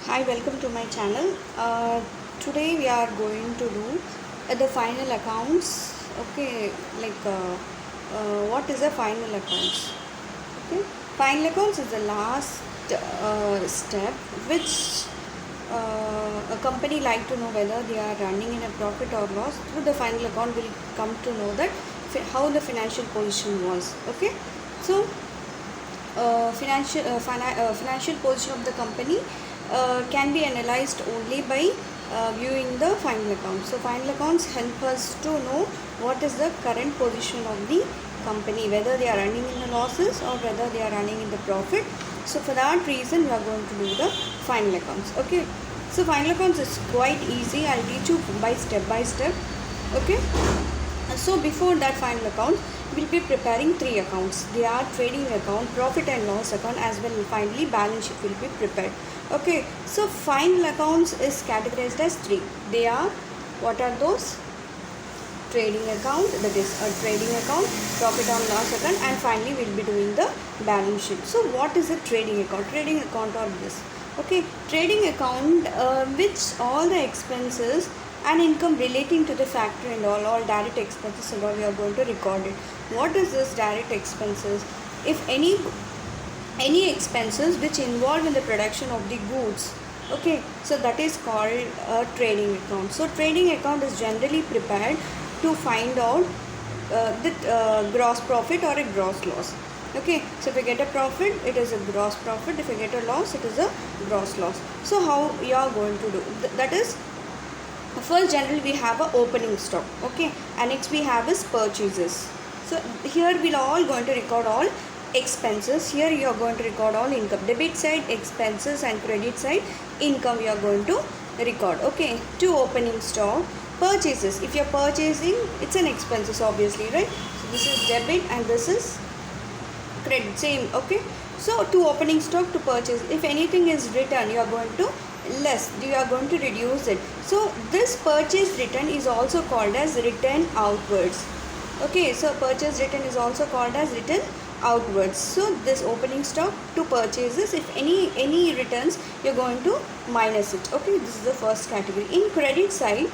Hi, welcome to my channel. Today we are going to do the final accounts. Okay, what is the final accounts? Okay, final accounts is the last step which a company like to know whether they are running in a profit or loss. Through the final account, will come to know that how the financial position was. Okay, so financial position of the company can be analyzed only by viewing the final accounts. So final accounts help us to know what is the current position of the company, whether they are running in the losses or whether they are running in the profit. So for that reason we are going to do the final accounts. Okay, so final accounts is quite easy. I'll teach you by step. Okay, so before that final account, we'll be preparing three accounts. They are trading account, profit and loss account, as well as finally balance sheet will be prepared. Okay, so final accounts is categorized as three. They are, what are those? Trading account, that is a trading account, profit and loss account, and finally we'll be doing the balance sheet. So what is a trading account? Trading account or this. Okay, trading account which all the expenses and income relating to the factory and all direct expenses and all we are going to record it. What is this direct expenses? If any expenses which involve in the production of the goods. Okay, so that is called a trading account. So trading account is generally prepared to find out the gross profit or a gross loss. Okay, so if you get a profit, it is a gross profit. If you get a loss, it is a gross loss. So how you are going to do that is, first generally we have a opening stock. Okay, and next we have is purchases. So here we'll all going to record all expenses. Here you are going to record all income, debit side expenses and credit side income you are going to record. Okay, to opening stock. Purchases, if you are purchasing, it's an expenses obviously, right? So this is debit and this is credit, same. Okay, so to opening stock, to purchase, if anything is written, you are going to less, you are going to reduce it. So this purchase return is also called as return outwards. Okay, so purchase return is also called as return outwards. So this opening stock to purchases, if any returns, you're going to minus it. Okay, this is the first category. In credit side,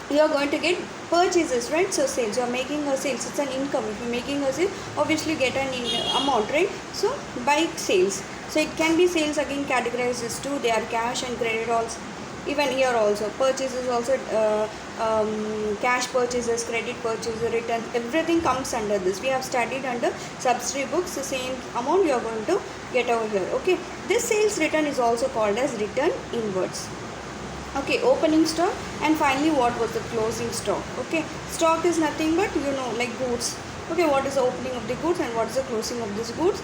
you are going to get purchases, right? So sales, you are making a sales, it's an income. If you're making a sale, obviously get an amount, right? So by sales, so it can be sales again categorized as two. They are cash and credit also. Even here also purchases also, cash purchases, credit purchases, returns, everything comes under this. We have studied under subsidiary books. The same amount you are going to get over here. Okay, this sales return is also called as return inwards. Okay, opening stock, and finally what was the closing stock. Okay, stock is nothing but, like goods. Okay, what is the opening of the goods and what is the closing of these goods?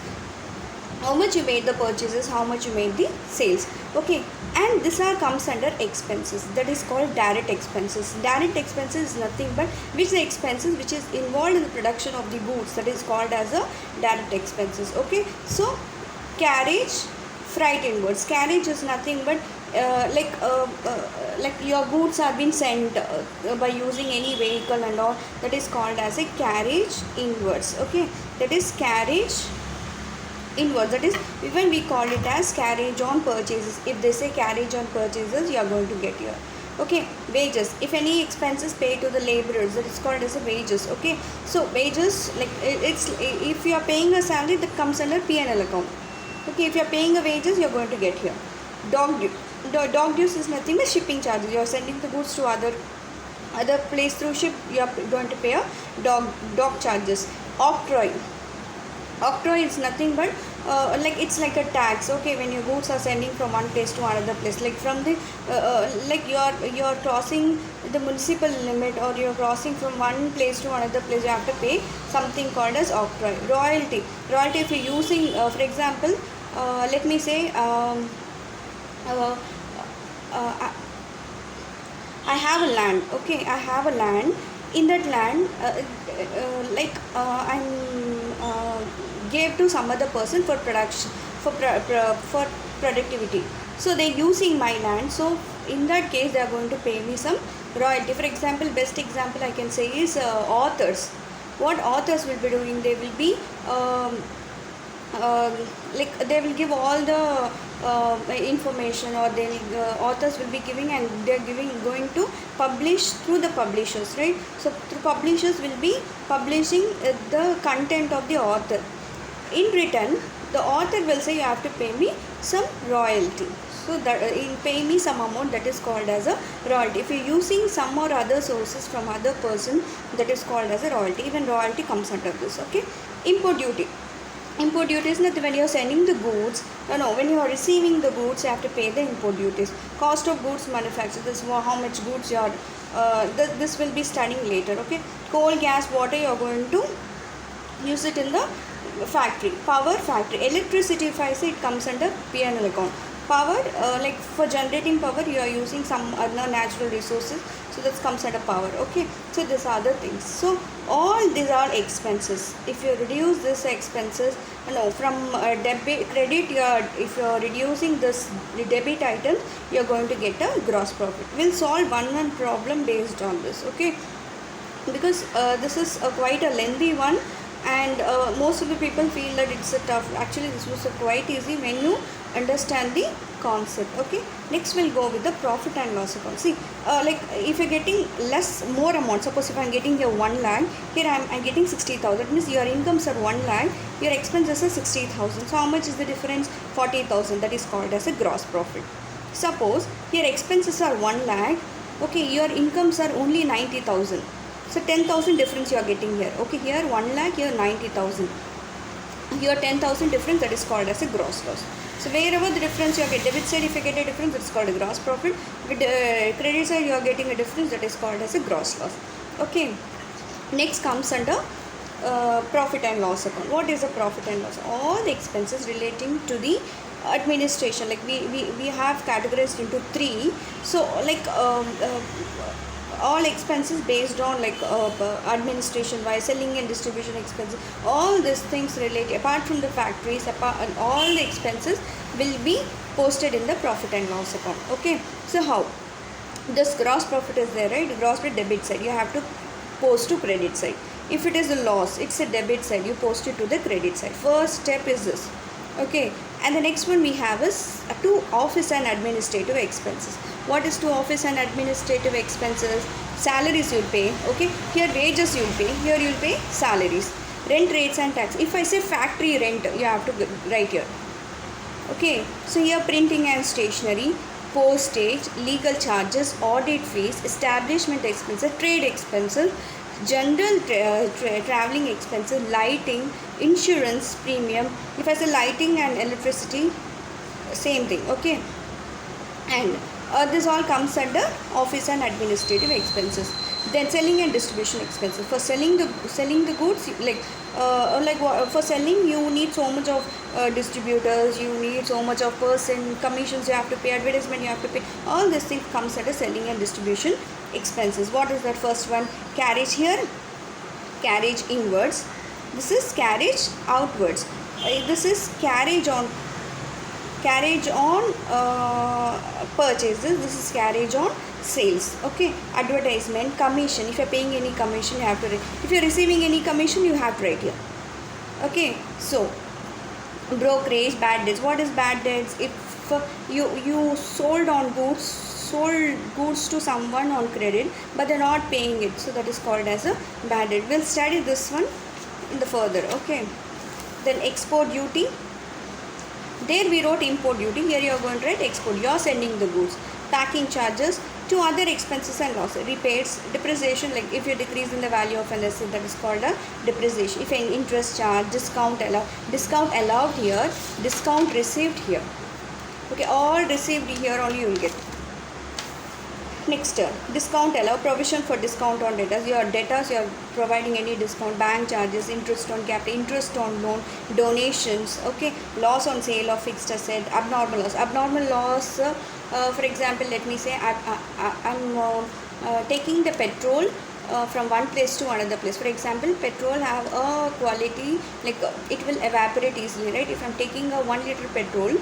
How much you made the purchases, how much you made the sales. Okay, and this are comes under expenses, that is called direct expenses. Direct expenses is nothing but which the expenses which is involved in the production of the goods, that is called as a direct expenses. Okay, so carriage, freight inwards. Carriage is nothing but like your goods are being sent by using any vehicle and all, that is called as a carriage inwards. Okay, that is carriage inwards. That is, even we call it as carriage on purchases. If they say carriage on purchases, you are going to get here. Okay, wages, if any expenses paid to the laborers, that is called as a wages. Okay, so wages, like it's, if you are paying a salary, that comes under P&L account. Okay, if you are paying a wages, you are going to get here. Dog due. Dog dues is nothing but shipping charges. You are sending the goods to other place through ship, you are going to pay a dog charges. Octroi. Octroi is nothing but like it's like a tax. Okay, when your goods are sending from one place to another place, like from the like you are crossing the municipal limit, or you are crossing from one place to another place, you have to pay something called as octroi. Royalty. Royalty, if you're using for example, let me say uh, uh, I have a land. Okay, I have a land. In that land, I'm gave to some other person for production, for productivity. So they're using my land. So in that case, they are going to pay me some royalty. For example, best example I can say is authors. What authors will be doing? They will be like they will give all the information, or authors will be giving, and they're going to publish through the publishers, right? So through publishers will be publishing the content of the author. In return, the author will say you have to pay me some royalty. So that in pay me some amount, that is called as a royalty. If you're using some or other sources from other person, that is called as a royalty. Even royalty comes under this. Okay. Import duty. Import duty is not when you are sending the goods. No, when you are receiving the goods, you have to pay the import duties. Cost of goods manufactured. This is how much goods you are. This will be studying later. Okay. Coal, gas, water, you are going to use it in the factory. Power, factory. Electricity, if I say, it comes under P&L account. Power, like for generating power, you are using some other natural resources, so that comes under power. Okay, so these are the things. So all these are expenses. If you reduce this expenses, from debit credit, if you are reducing this the debit item, you are going to get a gross profit. We'll solve one problem based on this. Okay, because this is quite a lengthy one, and most of the people feel that it's a tough. Actually, this was quite easy when you understand the concept. Okay, next we'll go with the profit and loss account. See, like if you're getting more amount, suppose if I'm getting here 1 lakh, here I'm getting 60,000, means your incomes are 1 lakh, your expenses are 60,000. So how much is the difference? 40,000. That is called as a gross profit. Suppose your expenses are 1 lakh, okay, your incomes are only 90,000. So 10,000 difference you are getting here. Okay, here 1 lakh, here 90,000. Here 10,000 difference, that is called as a gross loss. So wherever the difference you are getting, debit side if you get a difference, it's called a gross profit. With credit side you are getting a difference, that is called as a gross loss. Okay. Next comes under profit and loss account. What is a profit and loss? All the expenses relating to the administration, like we have categorized into 3. So like all expenses based on like administration wise, selling and distribution expenses, all these things related, apart from the factories, all the expenses will be posted in the profit and loss account. Okay, so how this gross profit is there, right? Gross profit debit side, you have to post to credit side. If it is a loss, it's a debit side, you post it to the credit side. First step is this. Okay, and the next one we have is to office and administrative expenses. What is to office and administrative expenses? Salaries you'll pay. Okay, here wages you'll pay, here you'll pay salaries. Rent, rates and tax. If I say factory rent, you have to write here. Okay, so here printing and stationery, postage, legal charges, audit fees, establishment expenses, trade expenses, general traveling expenses, lighting, insurance premium. If I say lighting and electricity, same thing. Okay, and this all comes under office and administrative expenses. Then selling and distribution expenses. For selling the goods, for selling you need so much of distributors, you need so much of person, commissions you have to pay, advertisement you have to pay. All these things comes under selling and distribution expenses. What is that first one? Carriage here, carriage inwards. This is carriage outwards. This is carriage on purchases. This is carriage on sales. Okay, advertisement, commission. If you are paying any commission, you have to write. If you are receiving any commission, you have to write here. Okay, so brokerage, bad debts. What is bad debts? If you sold goods to someone on credit, but they're not paying it, so that is called as a bad debt. We'll study this one in the further. Okay, then export duty. There we wrote import duty. Here you are going to write export. You are sending the goods. Packing charges. To other expenses and losses. Repairs, depreciation, like if you decrease in the value of an asset, that is called a depreciation. If any interest charge, discount allowed here, discount received here. Okay, all received here only you will get. Next, discount allowed, provision for discount on debtors. Your debtors, you are providing any discount, bank charges, interest on capital, interest on loan, donations. Okay, loss on sale of fixed asset, abnormal loss. Abnormal loss, for example, let me say I'm taking the petrol from one place to another place. For example, petrol have a quality like it will evaporate easily, right? If I'm taking a 1 liter petrol,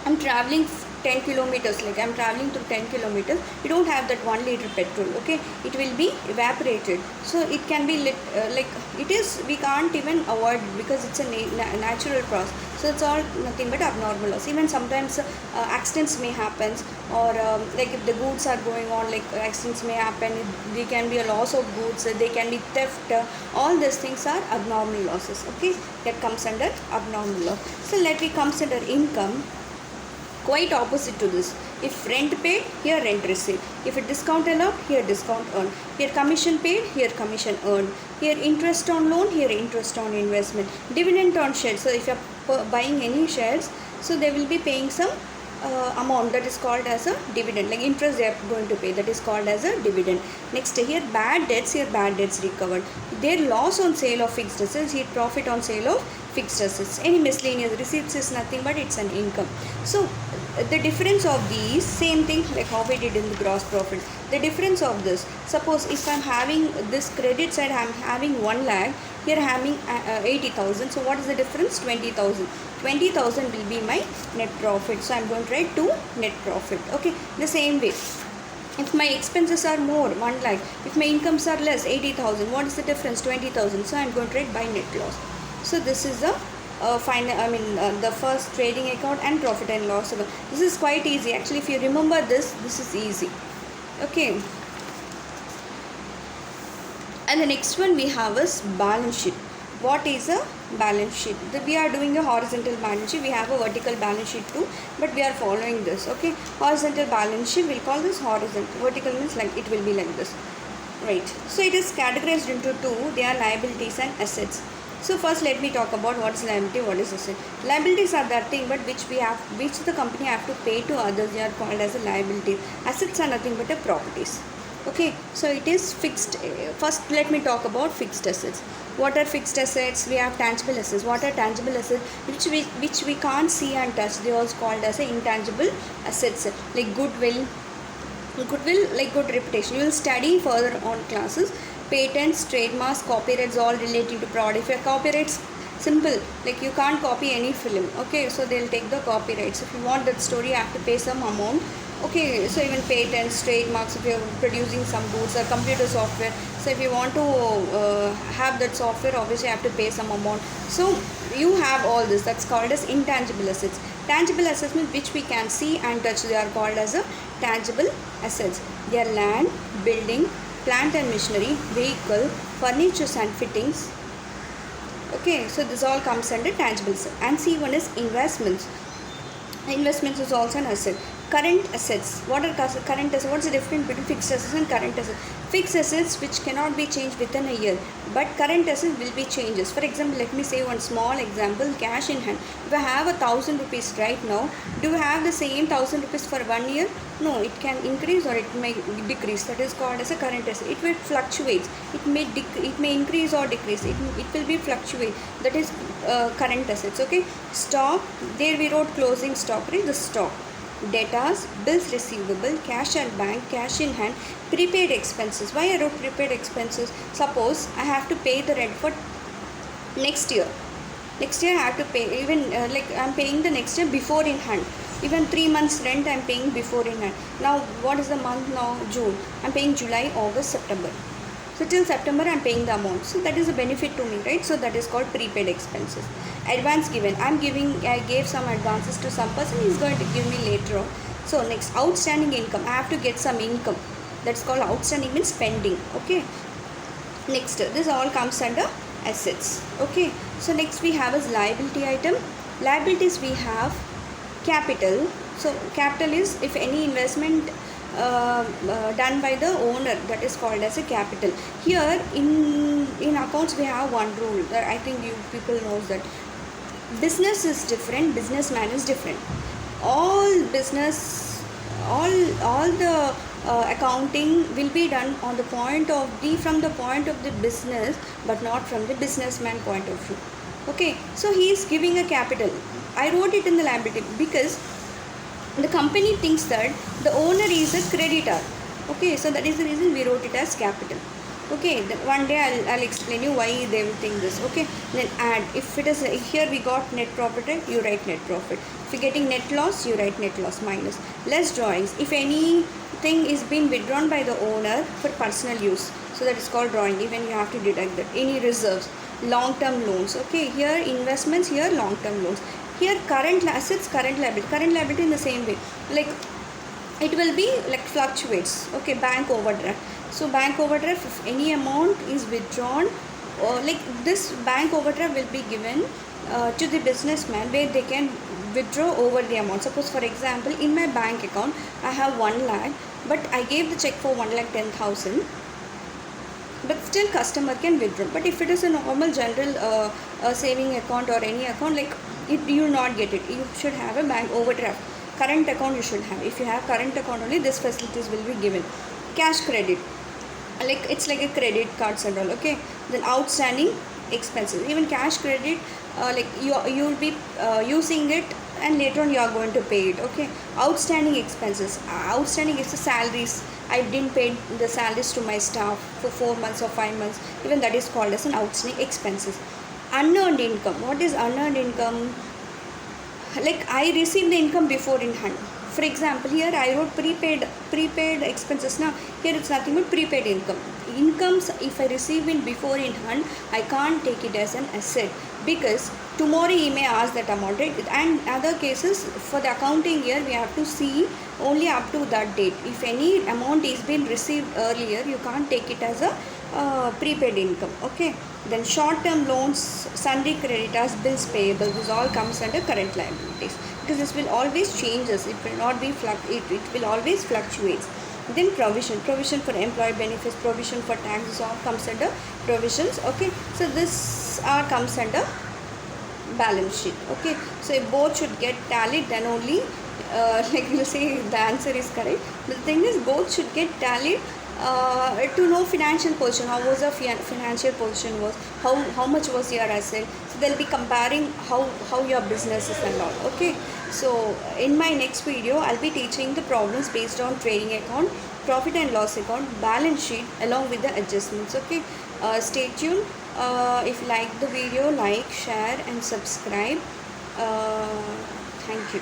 I'm traveling 10 kilometers, like I'm traveling through 10 kilometers, you don't have that 1 liter petrol, okay, it will be evaporated. So it can be like it is, we can't even avoid it because it's a natural process. So it's all nothing but abnormal loss. Even sometimes accidents may happen, or like if the goods are going on, like accidents may happen, there can be a loss of goods, there can be theft, all these things are abnormal losses, okay, that comes under abnormal loss. So let me consider income. Quite opposite to this. If rent paid, here rent received. If a discount allowed, here discount earned. Here commission paid, here commission earned. Here interest on loan, here interest on investment. Dividend on shares. So if you are buying any shares, so they will be paying some amount that is called as a dividend, like interest they are going to pay, that is called as a dividend. Next, here bad debts, here bad debts recovered. Their loss on sale of fixed assets, here profit on sale of fixed assets. Any miscellaneous receipts is nothing but it's an income. So the difference of these, same thing like how we did in the gross profit. The difference of this, suppose if I'm having this credit side, I'm having 1 lakh, here I'm having 80,000. So what is the difference? 20,000. 20,000 will be my net profit. So I'm going to write 2 net profit. Okay, the same way. If my expenses are more, 1 lakh. If my incomes are less, 80,000. What is the difference? 20,000. So I'm going to write by net loss. So this is the the first trading account and profit and loss account. This is quite easy. Actually, if you remember this is easy. Okay. And the next one we have is balance sheet. What is a balance sheet? We are doing a horizontal balance sheet. We have a vertical balance sheet too, but we are following this. Okay, horizontal balance sheet, we'll call this horizontal. Vertical means like it will be like this, right? So it is categorized into two. They are liabilities and assets. So first let me talk about what is liability, what is asset. Liabilities are that thing but which the company have to pay to others. They are called as a liability. Assets are nothing but a properties. Okay, so it is fixed. First let me talk about fixed assets. What are fixed assets? We have tangible assets. What are tangible assets? Which we can't see and touch. They are also called as intangible assets, like goodwill like good reputation. You will study further on classes. Patents, trademarks, copyrights, all relating to product. If your copyrights, simple, like you can't copy any film, okay, so they'll take the copyrights. If you want that story, you have to pay some amount. Okay, so even patents, trademarks, if you're producing some goods or computer software, so if you want to have that software, obviously you have to pay some amount. So you have all this, that's called as intangible assets. Tangible assets means which we can see and touch. They are called as a tangible assets. They are land, building, plant and machinery, vehicle, furnitures and fittings. Okay, so this all comes under tangible assets. And C one is investments. Investments is also an asset. Current assets. What are current assets? What's the difference between fixed assets and current assets? Fixed assets which cannot be changed within a year, but current assets will be changes. For example, let me say one small example: cash in hand. If I have 1,000 rupees right now, do you have the same 1,000 rupees for 1 year? No, it can increase or it may decrease. That is called as a current asset. It will fluctuate. It may increase or decrease. It will be fluctuate. That is current assets. Okay. Stock. There we wrote closing stock. Right? The stock. Debtors, bills receivable, cash at bank, cash in hand, prepaid expenses. Why I wrote prepaid expenses? Suppose I have to pay the rent for next year. Next year I have to pay, even like I am paying the next year before in hand. Even 3 months rent I am paying before in hand. Now what is the month now? June. I am paying July, August, September. So till September I am paying the amount. So that is a benefit to me, right? So that is called prepaid expenses. Advance given. I gave some advances to some person. He is going to give me later on. So next, outstanding income. I have to get some income. That's called outstanding, means spending. Okay. Next, this all comes under assets. Okay. So next we have as liability item. Liabilities we have capital. So capital is if any investment done by the owner, that is called as a capital. Here in accounts we have one rule that I think you people knows that business is different, businessman is different. All the accounting will be done on the point of from the point of the business, but not from the businessman point of view. Okay, so he is giving a capital. I wrote it in the liability because the company thinks that the owner is a creditor. Okay, so that is the reason we wrote it as capital. Okay, then one day I'll explain you why they will think this. Okay, then add. If it is here we got net profit, right, you write net profit. If you're getting net loss, you write net loss minus. Less drawings. If anything is being withdrawn by the owner for personal use, so that is called drawing. Even you have to deduct that. Any reserves, long-term loans. Okay, here investments, here long-term loans. Here current assets, current liability. Current liability in the same way. Like it will be like fluctuates. Okay, bank overdraft. So bank overdraft, if any amount is withdrawn, or like this bank overdraft will be given to the businessman where they can withdraw over the amount. Suppose for example, in my bank account I have 1 lakh, but I gave the check for 1,10,000, but still customer can withdraw. But if it is a normal general saving account or any account, like you will not get it. You should have a bank overdraft. Current account you should have. If you have current account only, this facilities will be given. Cash credit, like it's like a credit cards and all. Okay, then outstanding expenses, even cash credit, like you will be using it and later on you are going to pay it. Okay, outstanding expenses, outstanding is the salaries. I didn't pay the salaries to my staff for 4 months or 5 months, even that is called as an outstanding expenses. Unearned income, what is unearned income? Like I received the income before in hand. For example, here I wrote prepaid expenses. Now here it's nothing but prepaid income. Incomes, if I receive in before in hand, I can't take it as an asset, because tomorrow he may ask that amount, right? And other cases for the accounting year we have to see only up to that date. If any amount is been received earlier, you can't take it as a prepaid income. Okay, then short term loans, sundry creditors, bills payable, this all comes under current liabilities, because this will always changes. It will not be it will always fluctuates. Then provision for employee benefits, provision for taxes, all comes under provisions. Okay, so this comes under balance sheet. Okay, so if both should get tallied, then only like you say the answer is correct. The thing is both should get tallied to know financial position, how was the financial position was, how much was your asset. So they'll be comparing how your business is and all. Okay, so in my next video I'll be teaching the problems based on trading account, profit and loss account, balance sheet along with the adjustments. Okay, stay tuned. If you like the video, like, share and subscribe. Thank you.